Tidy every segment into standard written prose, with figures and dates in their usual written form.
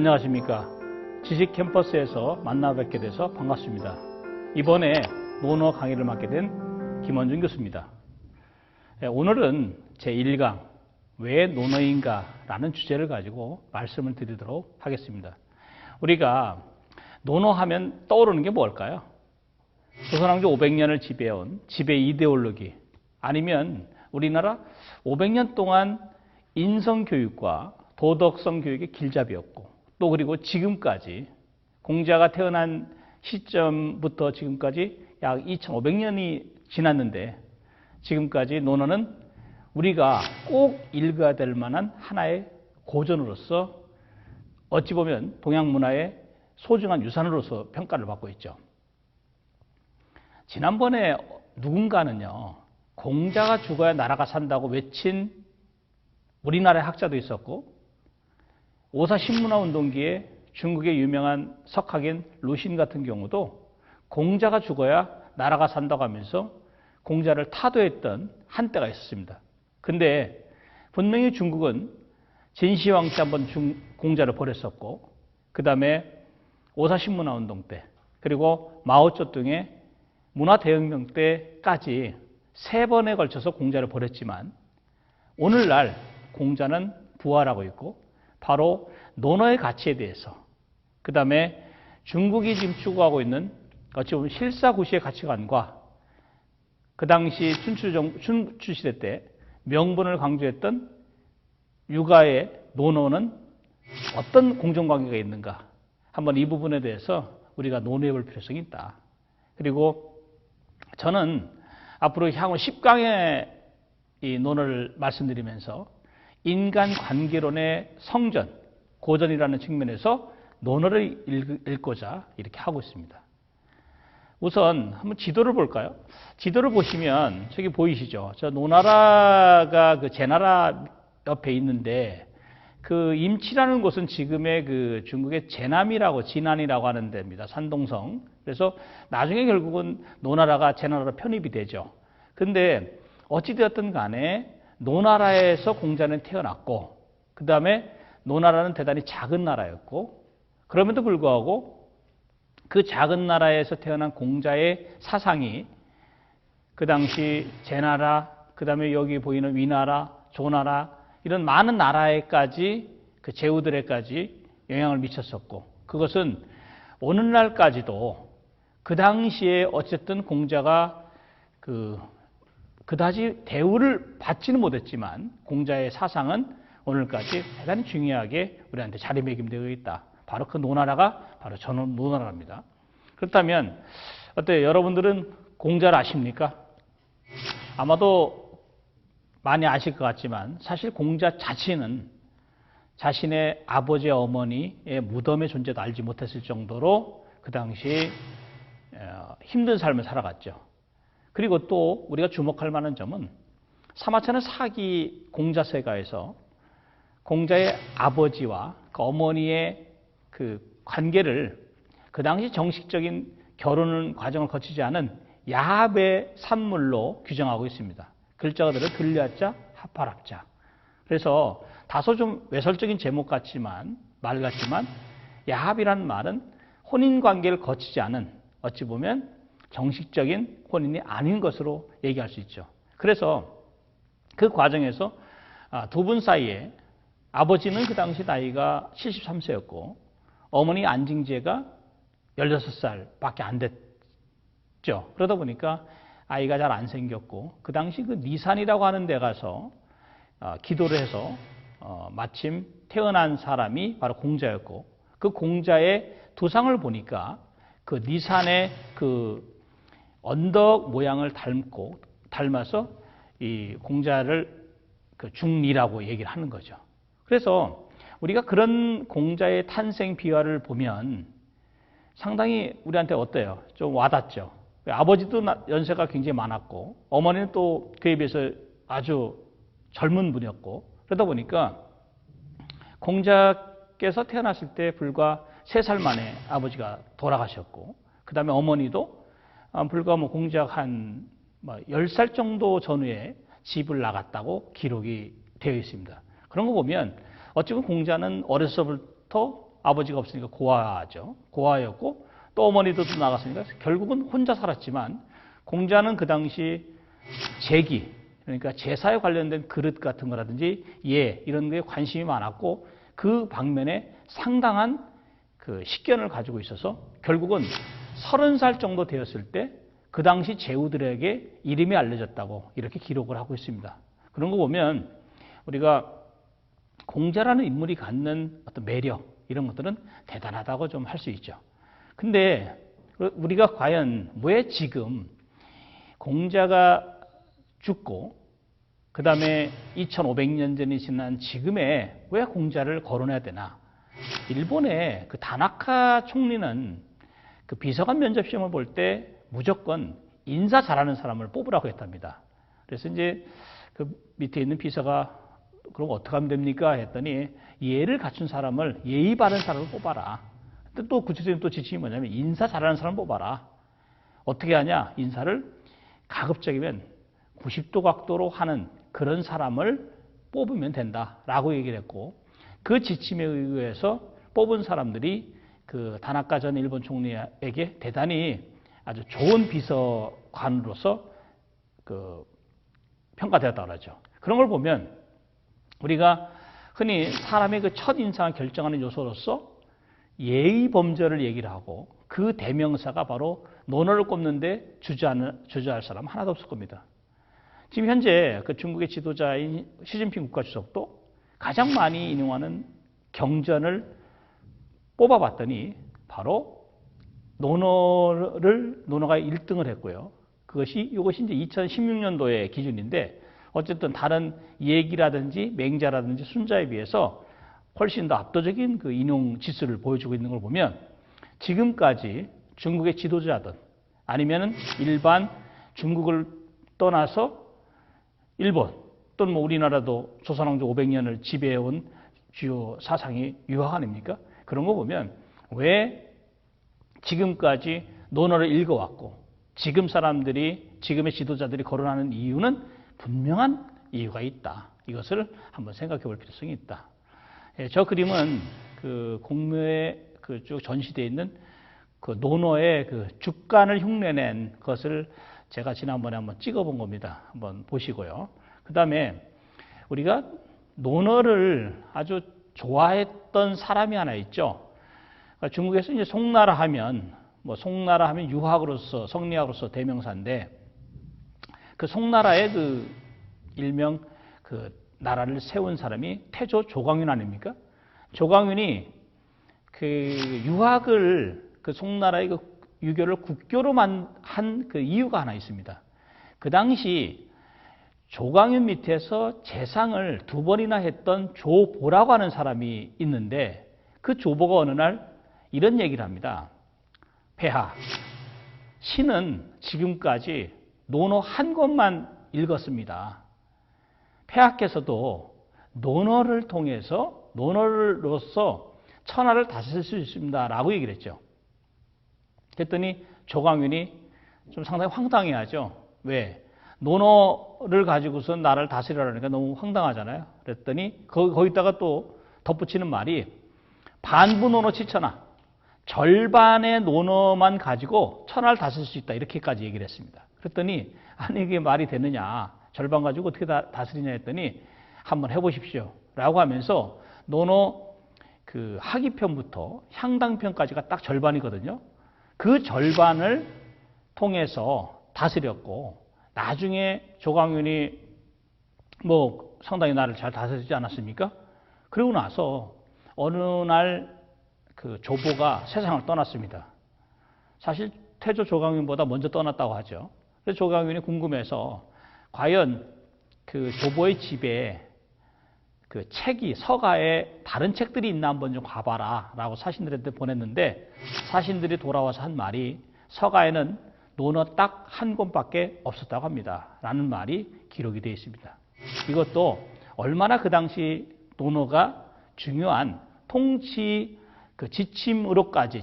안녕하십니까. 지식캠퍼스에서 만나 뵙게 돼서 반갑습니다. 이번에 논어 강의를 맡게 된 김원준 교수입니다. 오늘은 제1강 왜 논어인가 라는 주제를 가지고 말씀을 드리도록 하겠습니다. 우리가 논어하면 떠오르는 게 뭘까요? 조선왕조 500년을 지배해온 지배 이데올로기, 아니면 우리나라 500년 동안 인성교육과 도덕성 교육의 길잡이였고, 또 그리고 지금까지 공자가 태어난 시점부터 지금까지 약 2500년이 지났는데, 지금까지 논어는 우리가 꼭 읽어야 될 만한 하나의 고전으로서 어찌 보면 동양 문화의 소중한 유산으로서 평가를 받고 있죠. 지난번에 누군가는요, 공자가 죽어야 나라가 산다고 외친 우리나라의 학자도 있었고, 오사신문화 운동기에 중국의 유명한 석학인 루신 같은 경우도 공자가 죽어야 나라가 산다고 하면서 공자를 타도했던 한때가 있었습니다. 근데 분명히 중국은 진시황 때 한번 공자를 버렸었고, 그 다음에 오사신문화 운동 때, 그리고 마오쩌둥의 문화대혁명 때까지 3번에 걸쳐서 공자를 버렸지만, 오늘날 공자는 부활하고 있고, 바로 논어의 가치에 대해서, 그 다음에 중국이 지금 추구하고 있는 어찌 보면 실사구시의 가치관과 그 당시 춘추 시대 때 명분을 강조했던 육아의 논어는 어떤 공정관계가 있는가, 한번 이 부분에 대해서 우리가 논의해 볼 필요성이 있다. 그리고 저는 앞으로 향후 10강의 이 논어를 말씀드리면서 인간관계론의 성전, 고전이라는 측면에서 논어를 읽고자 이렇게 하고 있습니다. 우선 한번 지도를 볼까요? 지도를 보시면 저기 보이시죠? 저 노나라가 그 제나라 옆에 있는데, 그 임치라는 곳은 지금의 그 중국의 제남이라고, 진안이라고 하는 데입니다. 산동성. 그래서 나중에 결국은 노나라가 제나라로 편입이 되죠. 근데 어찌되었든 간에 노나라에서 공자는 태어났고, 그 다음에 노나라는 대단히 작은 나라였고, 그럼에도 불구하고 그 작은 나라에서 태어난 공자의 사상이 그 당시 제나라, 그 다음에 여기 보이는 위나라, 조나라, 이런 많은 나라에까지, 그 제후들에까지 영향을 미쳤었고, 그것은 오늘날까지도 그 당시에 어쨌든 공자가 그다지 대우를 받지는 못했지만 공자의 사상은 오늘까지 대단히 중요하게 우리한테 자리매김되어 있다. 바로 그 노나라가 바로 저 노나라입니다. 그렇다면 어때요? 여러분들은 공자를 아십니까? 아마도 많이 아실 것 같지만 사실 공자 자신은 자신의 아버지 어머니의 무덤의 존재도 알지 못했을 정도로 그 당시 힘든 삶을 살아갔죠. 그리고 또 우리가 주목할 만한 점은 사마천의 사기 공자세가에서 공자의 아버지와 그 어머니의 그 관계를 그 당시 정식적인 결혼 과정을 거치지 않은 야합의 산물로 규정하고 있습니다. 글자 그대로 들려자 합하랍자. 그래서 다소 좀 외설적인 제목 같지만, 말 같지만, 야합이라는 말은 혼인 관계를 거치지 않은, 어찌 보면 정식적인 혼인이 아닌 것으로 얘기할 수 있죠. 그래서 그 과정에서 두 분 사이에 아버지는 그 당시 나이가 73세였고 어머니 안징제가 16살밖에 안 됐죠. 그러다 보니까 아이가 잘 안 생겼고, 그 당시 그 니산이라고 하는 데 가서 기도를 해서 마침 태어난 사람이 바로 공자였고, 그 공자의 두상을 보니까 그 니산의 그 언덕 모양을 닮아서 이 공자를 그 중리라고 얘기를 하는 거죠. 그래서 우리가 그런 공자의 탄생 비화를 보면 상당히 우리한테 어때요? 좀 와닿죠. 아버지도 연세가 굉장히 많았고, 어머니는 또 그에 비해서 아주 젊은 분이었고, 그러다 보니까 공자께서 태어났을 때 불과 3살 만에 아버지가 돌아가셨고, 그 다음에 어머니도 불과 공자가 한 10살 정도 전후에 집을 나갔다고 기록이 되어 있습니다. 그런 거 보면 어찌 보면 공자는 어려서부터 아버지가 없으니까 고아죠. 고아였고 또 어머니도 나갔으니까 결국은 혼자 살았지만 공자는 그 당시 제기, 그러니까 제사에 관련된 그릇 같은 거라든지 이런 거에 관심이 많았고 그 방면에 상당한 그 식견을 가지고 있어서 결국은 30살 정도 되었을 때 그 당시 제후들에게 이름이 알려졌다고 이렇게 기록을 하고 있습니다. 그런 거 보면 우리가 공자라는 인물이 갖는 어떤 매력 이런 것들은 대단하다고 좀 할 수 있죠. 근데 우리가 과연 왜 지금 공자가 죽고 그 다음에 2500년 전이 지난 지금에 왜 공자를 거론해야 되나? 일본의 그 다나카 총리는 그 비서관 면접 시험을 볼 때 무조건 인사 잘하는 사람을 뽑으라고 했답니다. 그래서 이제 그 밑에 있는 비서가 그럼 어떻게 하면 됩니까? 했더니 예를 갖춘 사람을 예의 바른 사람을 뽑아라. 또 구체적인 또 지침이 뭐냐면 인사 잘하는 사람을 뽑아라. 어떻게 하냐? 인사를 가급적이면 90도 각도로 하는 그런 사람을 뽑으면 된다라고 얘기를 했고 그 지침에 의해서 뽑은 사람들이 그 다나카 전 일본 총리에게 대단히 아주 좋은 비서관으로서 그 평가되었다고 하죠. 그런 걸 보면 우리가 흔히 사람의 그 첫 인상을 결정하는 요소로서 예의 범절을 얘기를 하고 그 대명사가 바로 논어를 꼽는데 주저할 사람 하나도 없을 겁니다. 지금 현재 그 중국의 지도자인 시진핑 국가주석도 가장 많이 인용하는 경전을 뽑아봤더니 바로 논어가 1등을 했고요. 이것이 이제 2016년도의 기준인데 어쨌든 다른 예기라든지 맹자라든지 순자에 비해서 훨씬 더 압도적인 그 인용 지수를 보여주고 있는 걸 보면 지금까지 중국의 지도자든 아니면 일반 중국을 떠나서 일본 또는 뭐 우리나라도 조선왕조 500년을 지배해온 주요 사상이 유학 아닙니까? 그런 거 보면 왜 지금까지 논어를 읽어왔고 지금 지금의 지도자들이 거론하는 이유는 분명한 이유가 있다. 이것을 한번 생각해 볼 필요성이 있다. 저 그림은 그 공묘에 그 쭉 전시되어 있는 그 논어의 그 죽간을 흉내낸 것을 제가 지난번에 한번 찍어본 겁니다. 한번 보시고요. 그 다음에 우리가 논어를 아주 좋아했던 사람이 하나 있죠. 그러니까 중국에서 이제 송나라 하면 유학으로서 성리학으로서 대명사인데 그 송나라의 그 일명 그 나라를 세운 사람이 태조 조광윤 아닙니까? 조광윤이 그 유학을 그 송나라의 그 유교를 국교로 한 그 이유가 하나 있습니다. 그 당시 조광윤 밑에서 재상을 2번이나 했던 조보라고 하는 사람이 있는데 그 조보가 어느 날 이런 얘기를 합니다. 폐하, 신은 지금까지 논어 한 권만 읽었습니다. 폐하께서도 논어를 통해서 논어로서 천하를 다스릴 수 있습니다. 라고 얘기를 했죠. 그랬더니 조광윤이 좀 상당히 황당해하죠. 왜? 논어를 가지고서 나라를 다스리라니까 너무 황당하잖아요. 그랬더니 거기다가 또 덧붙이는 말이 반부 논어 치천하. 절반의 논어만 가지고 천하를 다스릴 수 있다. 이렇게까지 얘기를 했습니다. 그랬더니 아니 이게 말이 되느냐. 절반 가지고 어떻게 다스리냐 했더니 한번 해보십시오. 라고 하면서 논어 그 하기편부터 향당편까지가 딱 절반이거든요. 그 절반을 통해서 다스렸고 나중에 조광윤이 뭐 상당히 나를 잘 다스리지 않았습니까? 그러고 나서 어느 날 그 조보가 세상을 떠났습니다. 사실 태조 조광윤보다 먼저 떠났다고 하죠. 그래서 조광윤이 궁금해서 과연 그 조보의 집에 그 서가에 다른 책들이 있나 한번 좀 가봐라 라고 사신들한테 보냈는데 사신들이 돌아와서 한 말이 서가에는 논어 딱 한 권밖에 없었다고 합니다. 라는 말이 기록이 되어 있습니다. 이것도 얼마나 그 당시 논어가 중요한 통치 그 지침서로까지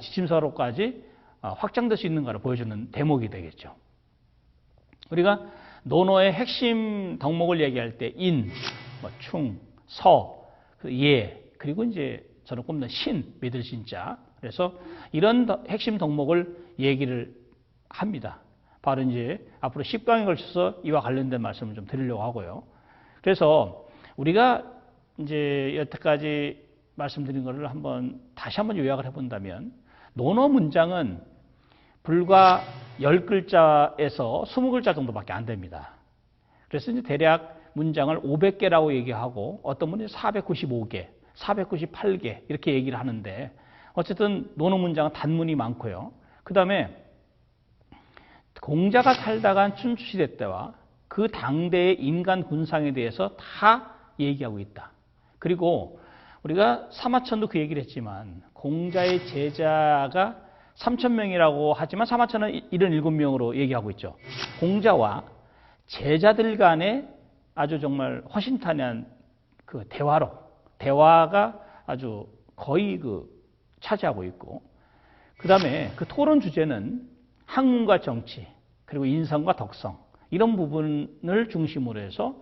확장될 수 있는가를 보여주는 대목이 되겠죠. 우리가 논어의 핵심 덕목을 얘기할 때 인, 충, 서, 예, 그리고 이제 저는 꼽는 신, 믿을 신자. 그래서 이런 핵심 덕목을 얘기를 합니다. 바로 이제 앞으로 10강에 걸쳐서 이와 관련된 말씀을 좀 드리려고 하고요. 그래서 우리가 이제 여태까지 말씀드린 것을 다시 한번 요약을 해본다면, 논어 문장은 불과 10글자에서 20글자 정도밖에 안 됩니다. 그래서 이제 대략 문장을 500개라고 얘기하고 어떤 분이 495개, 498개 이렇게 얘기를 하는데, 어쨌든 논어 문장은 단문이 많고요. 그 다음에 공자가 살다간 춘추시대 때와 그 당대의 인간 군상에 대해서 다 얘기하고 있다. 그리고 우리가 사마천도 그 얘기를 했지만, 공자의 제자가 3,000명이라고 하지만 사마천은 77명으로 얘기하고 있죠. 공자와 제자들 간의 아주 정말 허심탄회한 그 대화가 아주 거의 차지하고 있고, 그 다음에 그 토론 주제는 학문과 정치, 그리고 인성과 덕성, 이런 부분을 중심으로 해서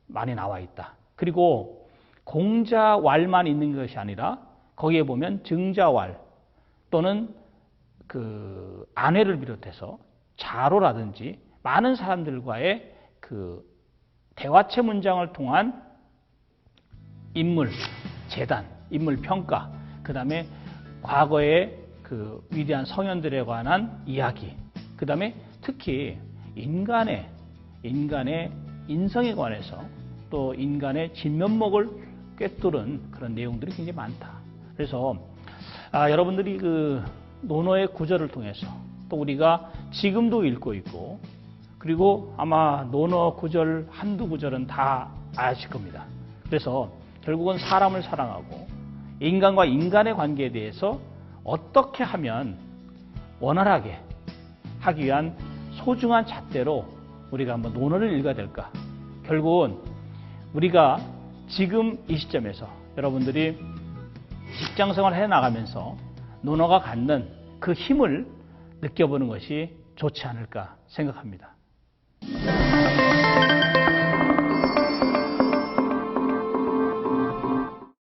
많이 나와 있다. 그리고 공자왈만 있는 것이 아니라 거기에 보면 증자왈 또는 그 아내를 비롯해서 자로라든지 많은 사람들과의 그 대화체 문장을 통한 인물 재단, 인물 평가, 그 다음에 과거의 그 위대한 성현들에 관한 이야기, 그 다음에 특히 인간의 인성에 관해서 또 인간의 진면목을 꿰뚫은 그런 내용들이 굉장히 많다. 그래서 여러분들이 그 논어의 구절을 통해서 또 우리가 지금도 읽고 있고, 그리고 아마 논어 구절 한두 구절은 다 아실 겁니다. 그래서 결국은 사람을 사랑하고 인간과 인간의 관계에 대해서 어떻게 하면 원활하게 하기 위한 소중한 잣대로 우리가 한번 논어를 읽어야 될까. 결국은 우리가 지금 이 시점에서 여러분들이 직장생활을 해나가면서 논어가 갖는 그 힘을 느껴보는 것이 좋지 않을까 생각합니다.